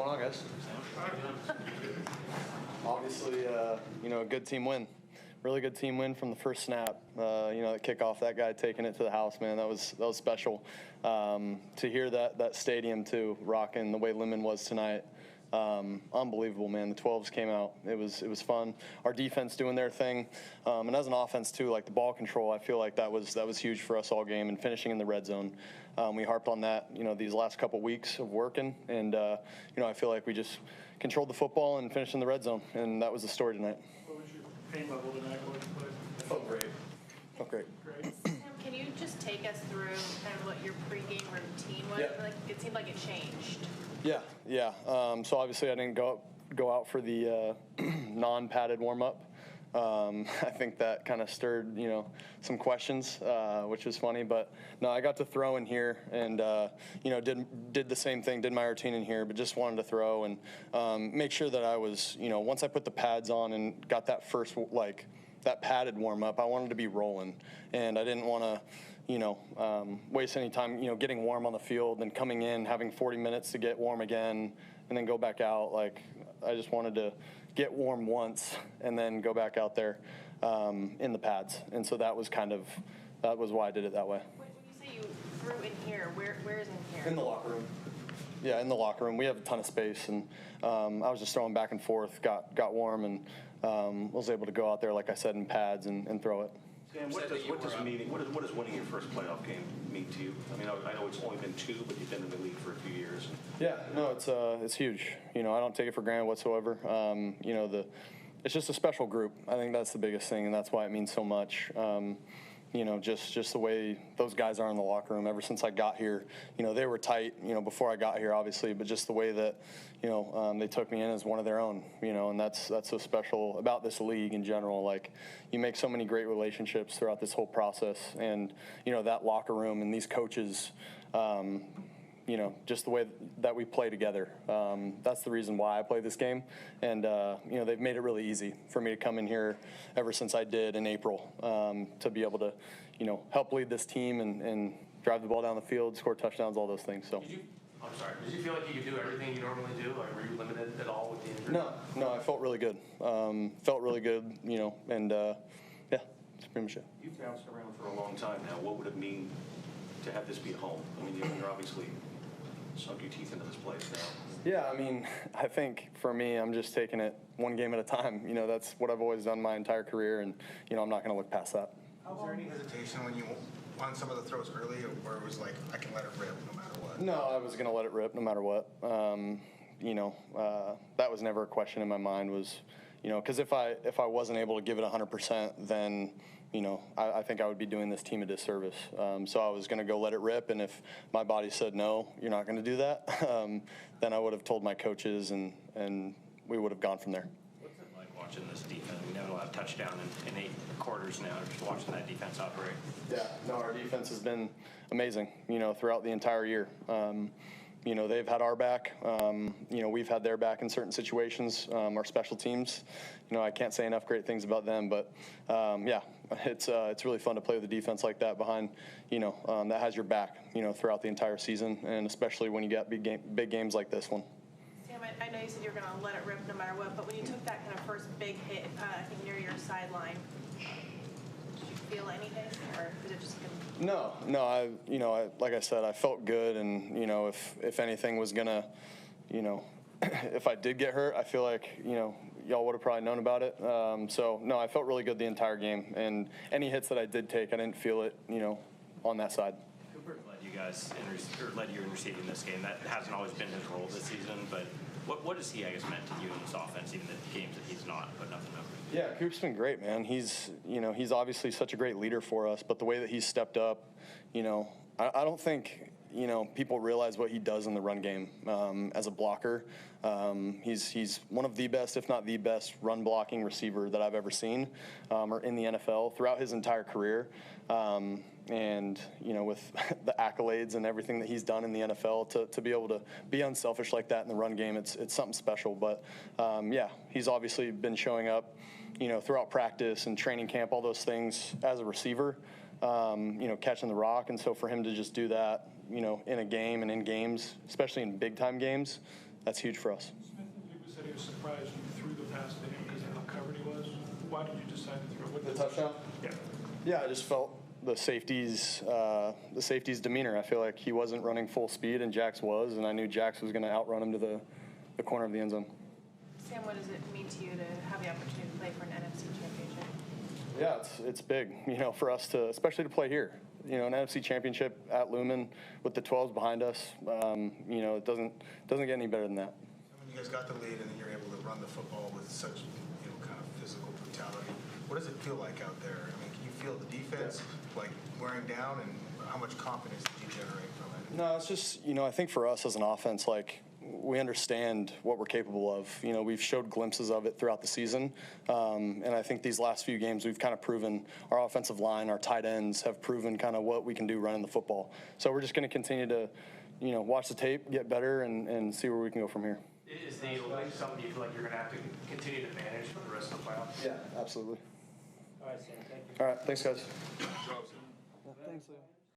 going on, guys? Obviously, a good team win. Really good team win from the first snap. The kickoff, that guy taking it to the house, man, that was special. To hear that stadium too, rocking the way Lumen was tonight. Unbelievable, man. The 12s came out. It was fun. Our defense doing their thing, and as an offense too, like the ball control, I feel like that was huge for us all game, and finishing in the red zone. We harped on that, these last couple weeks of working, and I feel like we just controlled the football and finished in the red zone, and that was the story tonight. What was your pain level tonight? It felt great. Great. Sam, can you just take us through kind of what your pregame routine was? Yeah. Like, it seemed like it changed. Yeah. So obviously I didn't go out for the non-padded warm-up. I think that kind of stirred, some questions, which was funny. But no, I got to throw in here and, did the same thing, did my routine in here, but just wanted to throw and make sure that I was, once I put the pads on and got that first, that padded warm-up, I wanted to be rolling. And I didn't want to, waste any time, getting warm on the field and coming in, having 40 minutes to get warm again and then go back out. I just wanted to get warm once and then go back out there in the pads. And so that was why I did it that way. When you say you threw in here, where is in here? In the locker room. Yeah, in the locker room. We have a ton of space, and I was just throwing back and forth, got warm, and was able to go out there, like I said, in pads and throw it. Sam, what does winning your first playoff game mean to you? I mean, I know it's only been 2, but you've been in the league for a few years. Yeah, no, it's huge. I don't take it for granted whatsoever. It's just a special group. I think that's the biggest thing, and that's why it means so much. Just the way those guys are in the locker room ever since I got here. They were tight, before I got here, obviously, but just the way that, they took me in as one of their own, and that's so special about this league in general. Like, you make so many great relationships throughout this whole process, and, that locker room and these coaches, just the way that we play together. That's the reason why I play this game. And, they've made it really easy for me to come in here ever since I did in April to be able to, help lead this team and drive the ball down the field, score touchdowns, all those things. So. Did you feel like you could do everything you normally do? Like, were you limited at all with the injury? No, I felt really good. And, that's pretty much it. You've bounced around for a long time now. What would it mean to have this be at home? I mean, you're obviously sunk your teeth into this place now. Yeah, I mean, I think for me, I'm just taking it one game at a time. That's what I've always done my entire career, and, I'm not going to look past that. Was there any hesitation when you won some of the throws early, or it was like, I can let it rip no matter what? No, I was going to let it rip no matter what. That was never a question in my mind was, because if I wasn't able to give it 100%, then, I think I would be doing this team a disservice. So I was going to go let it rip, and if my body said, no, you're not going to do that, then I would have told my coaches, and we would have gone from there. What's it like watching this defense? We know we'll have touchdown in 8 quarters now, just watching that defense operate. Yeah, no, our defense has been amazing, throughout the entire year. They've had our back. We've had their back in certain situations. Our special teams, I can't say enough great things about them. But, it's really fun to play with a defense like that behind, that has your back, throughout the entire season, and especially when you got big games like this one. Sam, I know you said you were going to let it rip no matter what, but when you took that kind of first big hit, I think near your sideline, did you feel anything, or was it just No. Like I said, I felt good, and if anything was gonna, if I did get hurt, I feel like y'all would have probably known about it. So no, I felt really good the entire game, and any hits that I did take, I didn't feel it, on that side. Cooper led you in receiving this game. That hasn't always been his role this season, but what has he, I guess, meant to you in this offense, even the games that he's not putting up the numbers? Yeah, Coop's been great, man. He's obviously such a great leader for us, but the way that he's stepped up, I don't think, people realize what he does in the run game as a blocker. He's one of the best, if not the best, run blocking receiver that I've ever seen or in the NFL throughout his entire career. And, with the accolades and everything that he's done in the NFL, to be able to be unselfish like that in the run game, it's something special. But, he's obviously been showing up, throughout practice and training camp, all those things as a receiver, catching the rock. And so for him to just do that, in a game and in games, especially in big-time games, that's huge for us. Smith-Njigba said he was surprised you threw the pass to him because of how covered he was. Why did you decide to throw it? The touchdown? Yeah. Yeah, I just felt the safety's demeanor. I feel like he wasn't running full speed, and Jax was, and I knew Jax was going to outrun him to the corner of the end zone. Sam, what does it mean to you to have the opportunity to play for an NFC Championship? Yeah, it's big, for us to, especially to play here. An NFC Championship at Lumen with the 12s behind us. It doesn't get any better than that. When you guys got the lead and then you're able to run the football with such, kind of physical brutality, what does it feel like out there? I mean, can you feel the defense like wearing down, and how much confidence did you generate from it? No, it's just, I think for us as an offense, we understand what we're capable of. We've showed glimpses of it throughout the season. And I think these last few games, we've kind of proven our offensive line, our tight ends have proven kind of what we can do running the football. So we're just going to continue to, watch the tape, get better, and see where we can go from here. Is the only something you feel like you're going to have to continue to manage for the rest of the playoffs? Yeah, absolutely. All right, Sam, thank you. All right, thanks, guys. Job. Thanks, Leo.